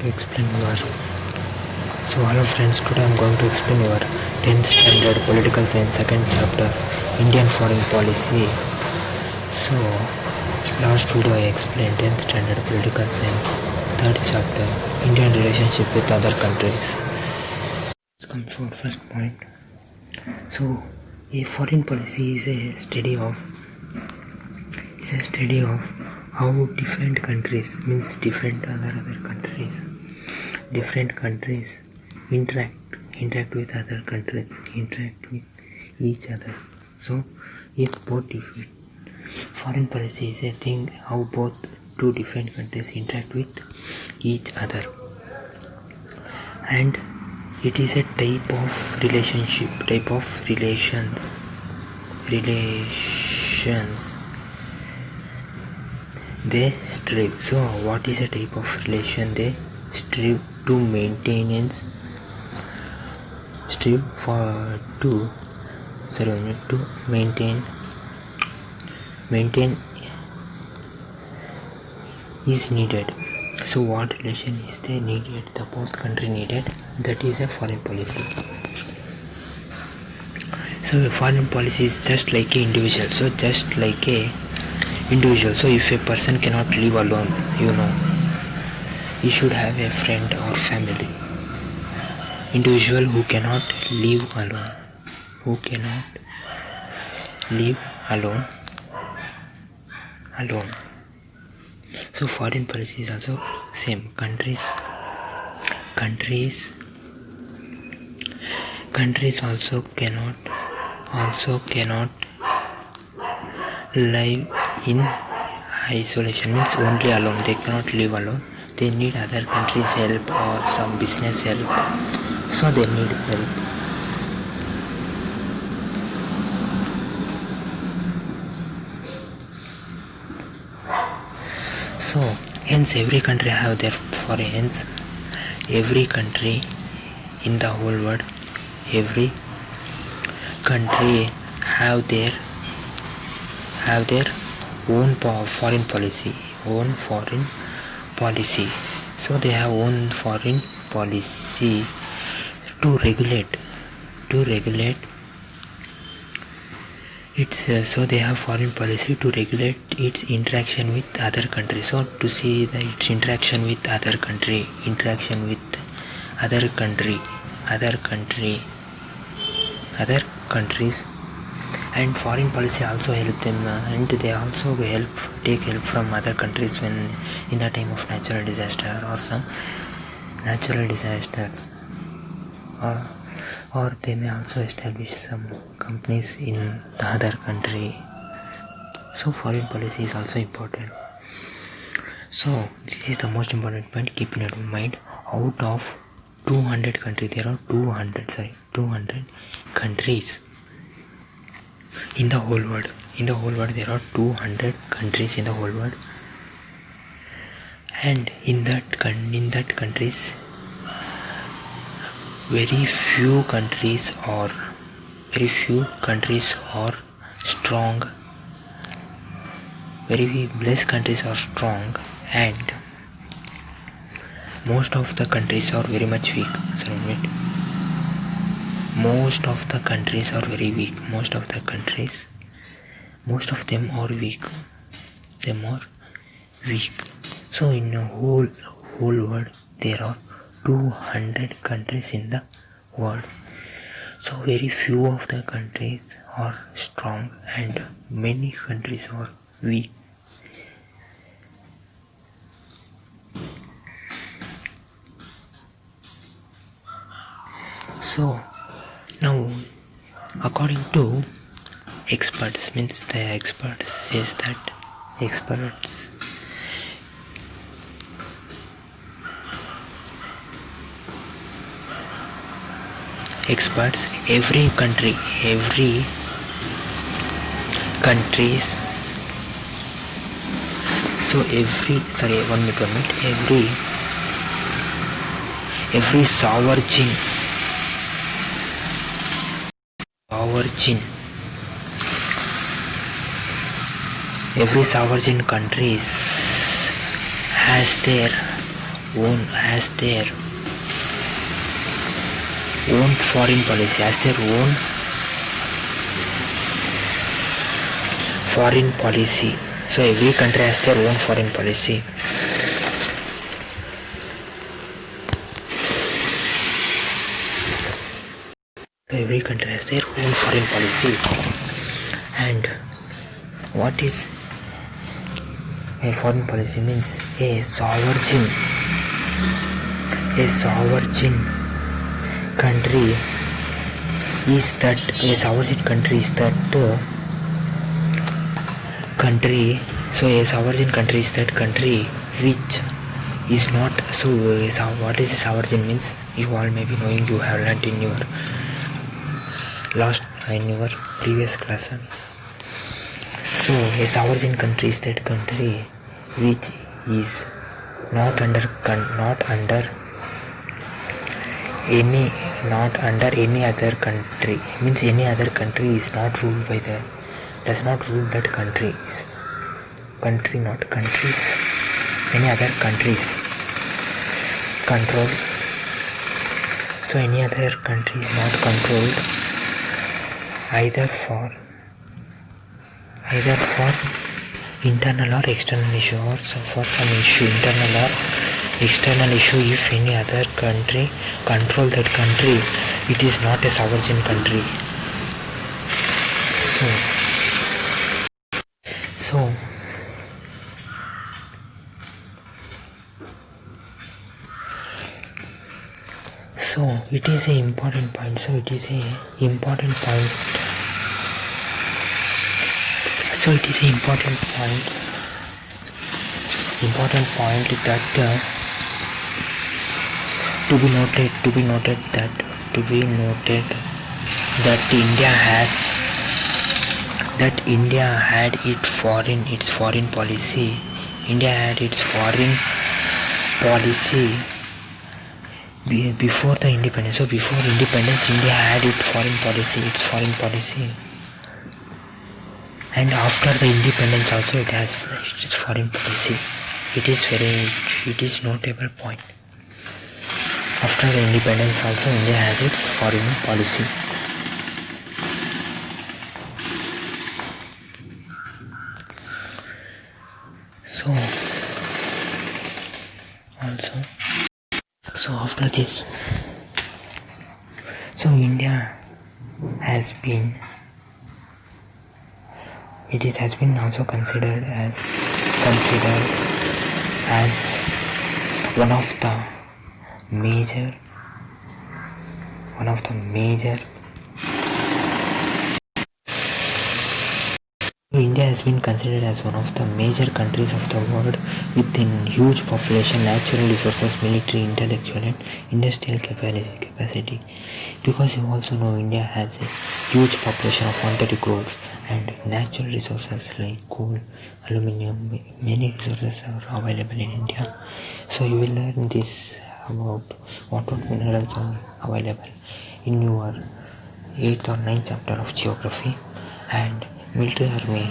to explain your. So hello friends, today I'm going to explain your 10th standard political science second chapter Indian foreign policy. So last video I explained 10th standard political science third chapter Indian relationship with other countries. Let's come to our first point. So a foreign policy is a study of how different countries means different other countries interact with other countries, interact with each other. So if both different foreign policy is a thing how both two different countries interact with each other, and it is a type of relations they strive. So what is a type of relation? They strive to maintain is needed. So what relation is they needed? The both country needed. That is a foreign policy. So a foreign policy is just like an individual. So if a person cannot live alone, he should have a friend or family. Individual who cannot live alone. So foreign policy is also same. Countries also cannot live in isolation, means only alone. They cannot live alone. They need other countries' help or some business help. So they need help. So hence every country have their foreigners. Every country in the whole world, every country have their own foreign policy. So they have own foreign policy to regulate its. So they have foreign policy to regulate its interaction with other countries. So to see its interaction with other countries, and foreign policy also help them, and they also take help from other countries when in the time of natural disaster or some natural disasters, or they may also establish some companies in the other country. So foreign policy is also important. So this is the most important point. Keep in your mind, out of 200 countries, there are 200 countries in the whole world. There are 200 countries in the whole world, and in that countries, very few countries are strong. Very less countries are strong, and most of the countries are very much weak. Most of the countries are very weak. Most of them are weak. So in the whole world, there are 200 countries in the world. So very few of the countries are strong, and many countries are weak. So now, according to experts, means the experts says that every countries. So every sovereign every sovereign country has their own foreign policy, has their own foreign policy. So every country has their own foreign policy. So every country has their own foreign policy. And what is a foreign policy? Means a sovereign country is that country. So a sovereign country is that country which is not. So what is a sovereign means? You all may be knowing, you have learnt in your previous classes. So a sovereign country is that country which is not under any other country. Means any other country is not ruled by does not rule that countries. Not countries. Any other countries control. So any other country is not controlled either for internal or external issue, or for some issue, internal or external issue. If any other country control that country, it is not a sovereign country. So it is a important point. So it is a important point that to be noted that India had its foreign policy. India had its foreign policy before the independence. So before independence, India had its foreign policy. And after the independence also it has its foreign policy. It is notable point. After the independence also India has its foreign policy. So after this, so India has been also considered as one of the major India has been considered as one of the major countries of the world with a huge population, natural resources, military, intellectual and industrial capacity. Because you also know India has a huge population of 130 crores and natural resources like coal, aluminium, many resources are available in India. So you will learn this about what minerals are available in your 8th or 9th chapter of geography. And military, army,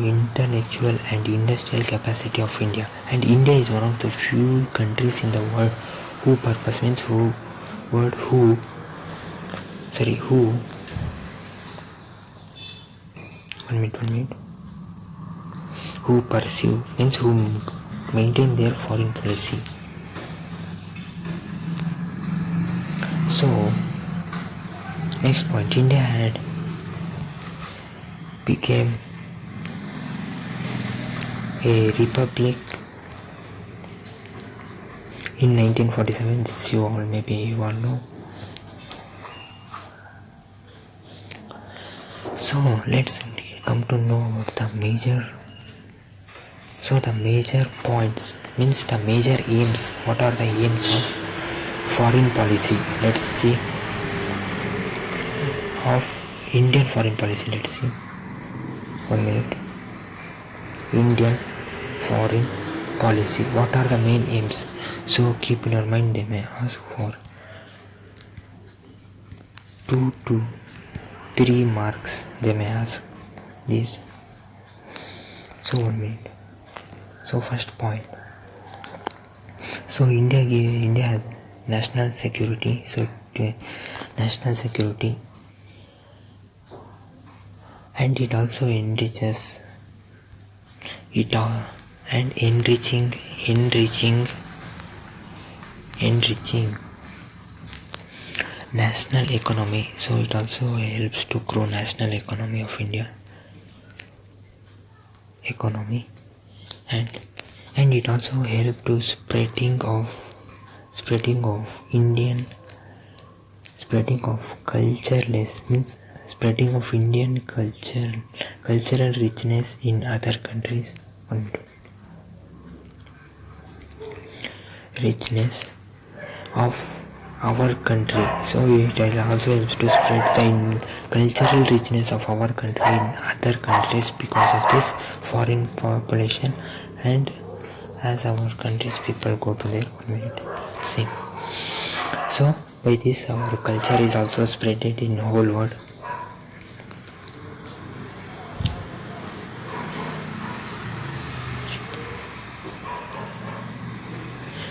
intellectual and industrial capacity of India. And India is one of the few countries in the world who maintain their foreign policy. So next point, India became a republic in 1947. This you all know. So let's come to know about the major points, means the major aims. What are the aims of foreign policy? Let's see. Of Indian foreign policy, let's see. 1 minute. Indian foreign policy. What are the main aims? So keep in your mind, they may ask for 2 to 3 marks. They may ask this. So 1 minute. So first point. So India has national security. So national security, and it also enriches it and enriching national economy. So it also helps to grow national economy of India economy, and it also help to spreading of Indian spreading of cultureless means spreading of Indian cultural richness in other countries. Richness of our country. So it also helps to spread the cultural richness of our country in other countries because of this foreign population, and as our country's people go to their community. See. So by this our culture is also spreaded in whole world.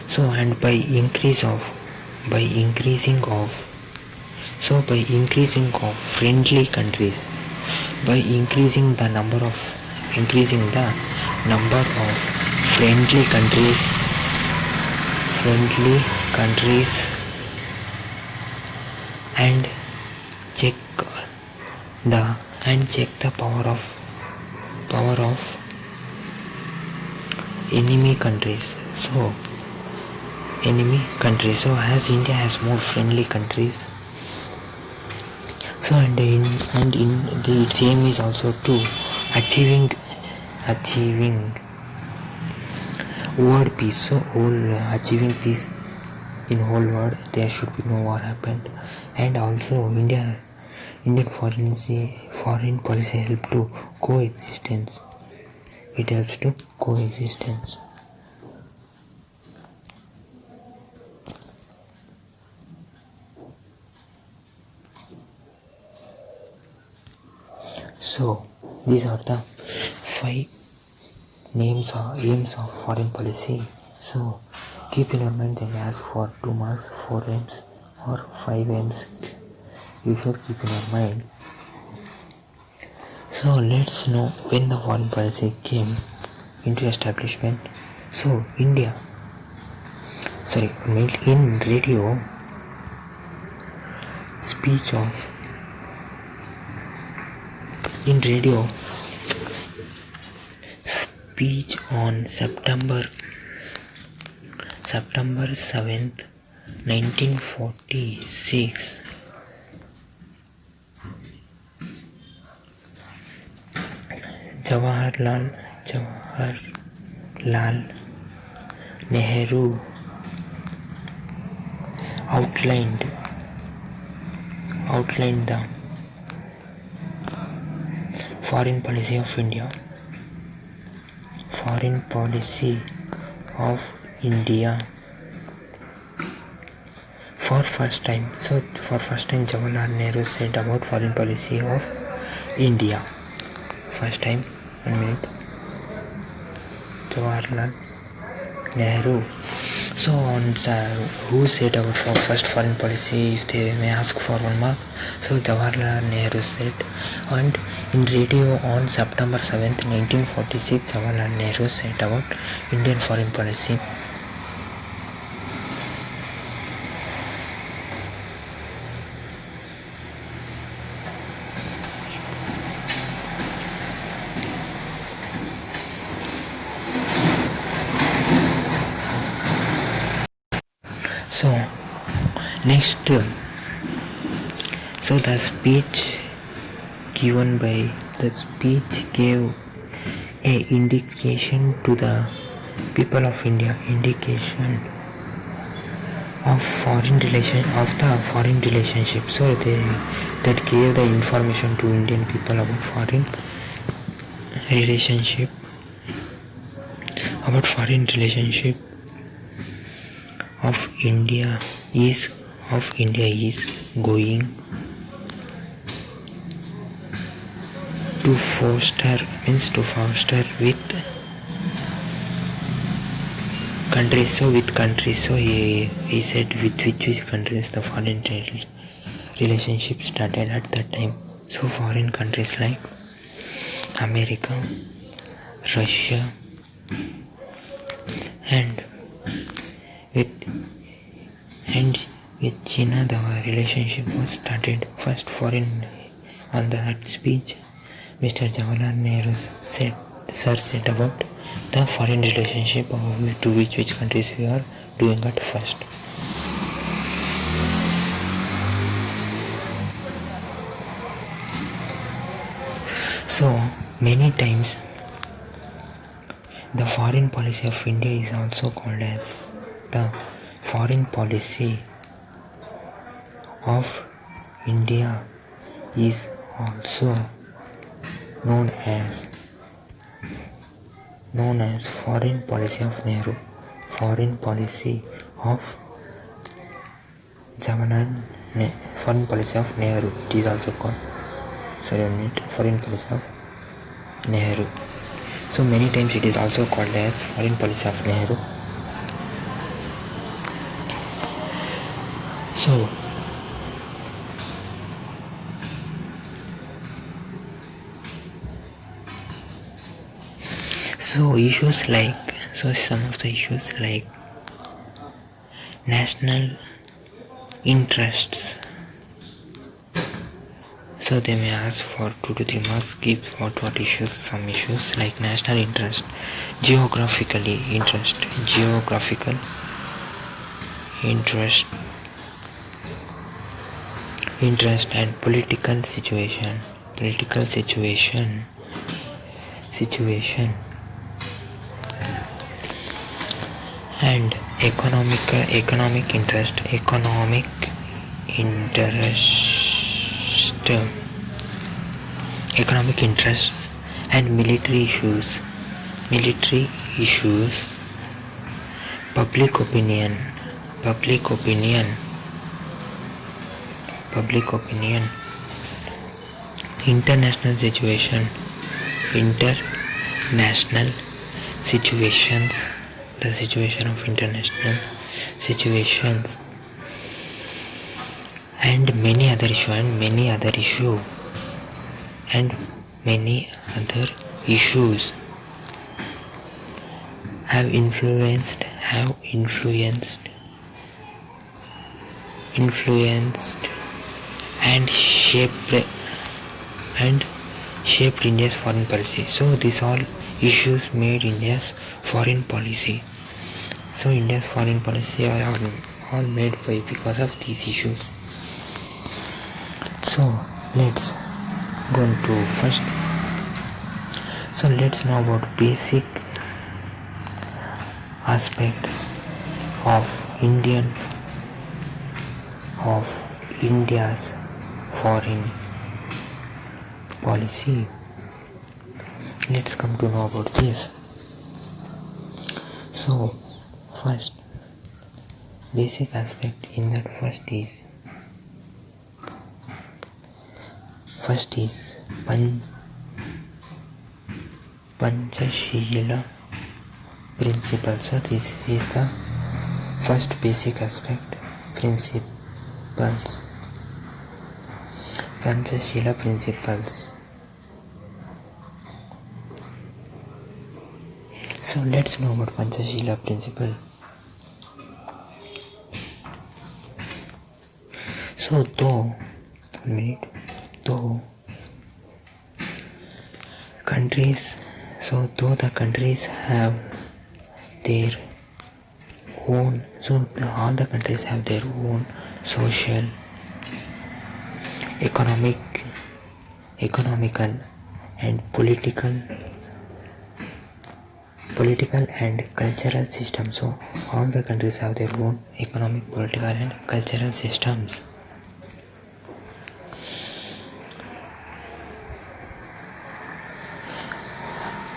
So and by increasing of friendly countries, by increasing the number of friendly countries and check the power of enemy countries. So as India has more friendly countries, so and the its aim is also to achieving world peace. So achieving peace in whole world, there should be no war happened, and also Indian foreign policy help to coexistence. It helps to coexistence. So these are the 5 names or aims of foreign policy. So keep in your mind, they may ask for 2 marks, 4 aims or 5 aims. You should keep in your mind. So let's know when the foreign policy came into establishment. So in radio speech on September 7th, 1946, Jawaharlal Nehru outlined the foreign policy of India. For first time, Jawaharlal Nehru said about foreign policy of India. First time, 1 minute. Jawaharlal Nehru. So who said about first foreign policy, if they may ask for 1 mark? So Jawaharlal Nehru said, and in radio on September 7th, 1946, Jawaharlal Nehru said about Indian foreign policy. So next, so the speech gave a indication to the people of India, of the foreign relationship. So that gave the information to Indian people about foreign relationship of India is going to foster countries. So with countries, so he said with which countries the foreign trade relationship started at that time. So foreign countries like America, Russia, and with and with China the relationship was started. First foreign on that speech, Mr. Jawaharlal Nehru said about the foreign relationship to which countries we are doing at first. So many times the foreign policy of India is also called as the foreign policy of India is also known as foreign policy of Nehru, foreign policy of Jawaharlal, foreign policy of Nehru. It is also called foreign policy of Nehru. So many times it is also called as foreign policy of Nehru. So issues like, some of the issues like national interests. So they may ask for 2 to 3 marks, give what issues, some issues like national interest, geographical interest and political situation and economic interest and military issues, public opinion, international situations, the situation of international situations, and many other issues have influenced and shaped India's foreign policy. So these all issues made India's foreign policy. So India's foreign policy are all made because of these issues. So let's go to first. So let's know about basic aspects of India's foreign policy. Let's come to know about this. So first basic aspect in that first is Panchashila principle. So this is the first basic aspect, principles, Panchashila principles. So let's know about Panchashila principle. So though the countries have their own, all the countries have their own social, economical and political and cultural systems. So all the countries have their own economic, political and cultural systems.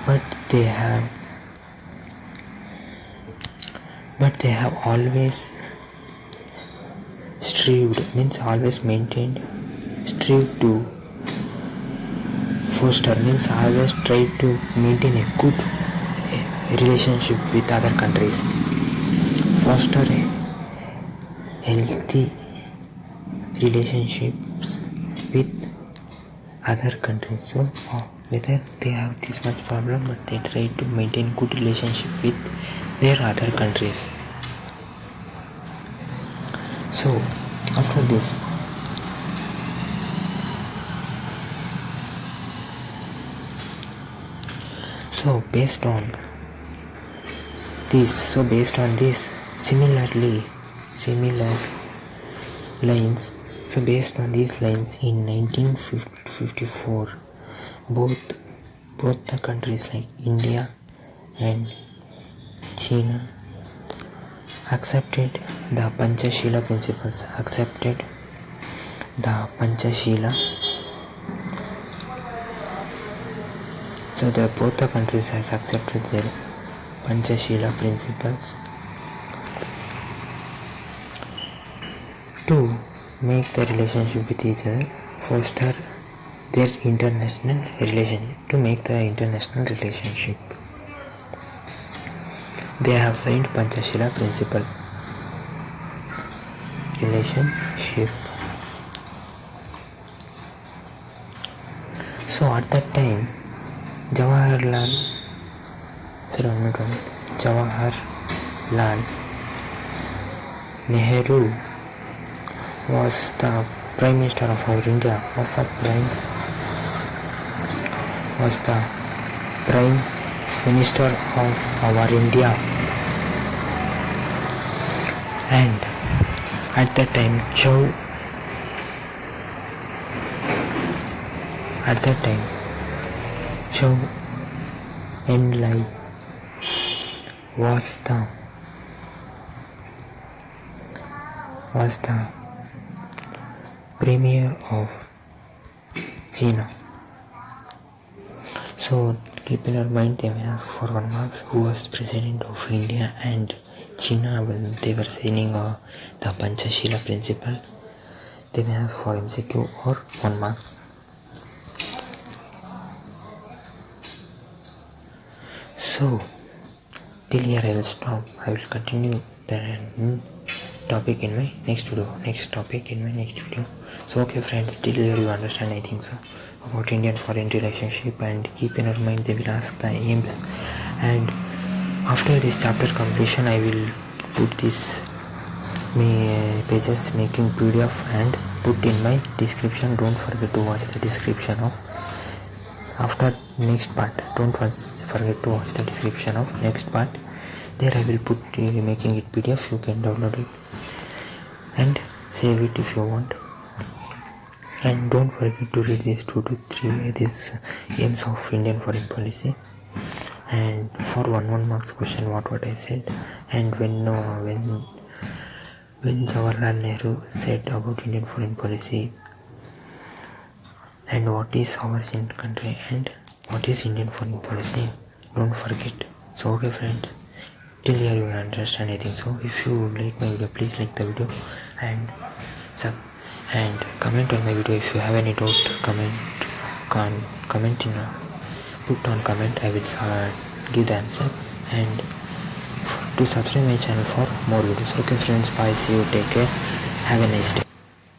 But they have always strived to foster, always tried to maintain a good relationship with other countries. foster a healthy relationships with other countries. So whether they have this much problem, but they try to maintain good relationship with their other countries. So after this, based on this, similar lines. So based on these lines, in 1954, both the countries like India and China accepted the Panchashila principles. So both the countries has accepted their Panchashila principles to make the relationship with each other, foster their international relationship. They have framed Panchashila principle relationship. So at that time, Jawaharlal Nehru was the Prime Minister of our India, was the Prime Minister of our India, and at that time Zhou Enlai was the Premier of China. So keep in your mind, they may ask for 1 marks who was President of India and China when they were signing the Panchashila principle. They may ask for MCQ or 1 mark. So till here I will stop. I will continue the topic in my next video. So okay friends, till here you understand, I think so, about Indian foreign relationship, and keep in your mind they will ask the aims, and after this chapter completion I will put this pages making PDF and put in my description. Don't forget to watch the description of after next part. Don't forget to watch the description of next part. There I will put making it PDF. You can download it and save it if you want. And don't forget to read these 2 to 3 these aims of Indian foreign policy, and for 1 marks question what I said, and when Jawaharlal Nehru said about Indian foreign policy, and what is our country and what is Indian foreign policy. Don't forget. So okay friends, till here you understand, I think so. If you like my video, please like the video and comment on my video. If you have any doubt, comment put on comment. I will give the answer, and to subscribe my channel for more videos. Okay friends, bye, see you, take care, have a nice day.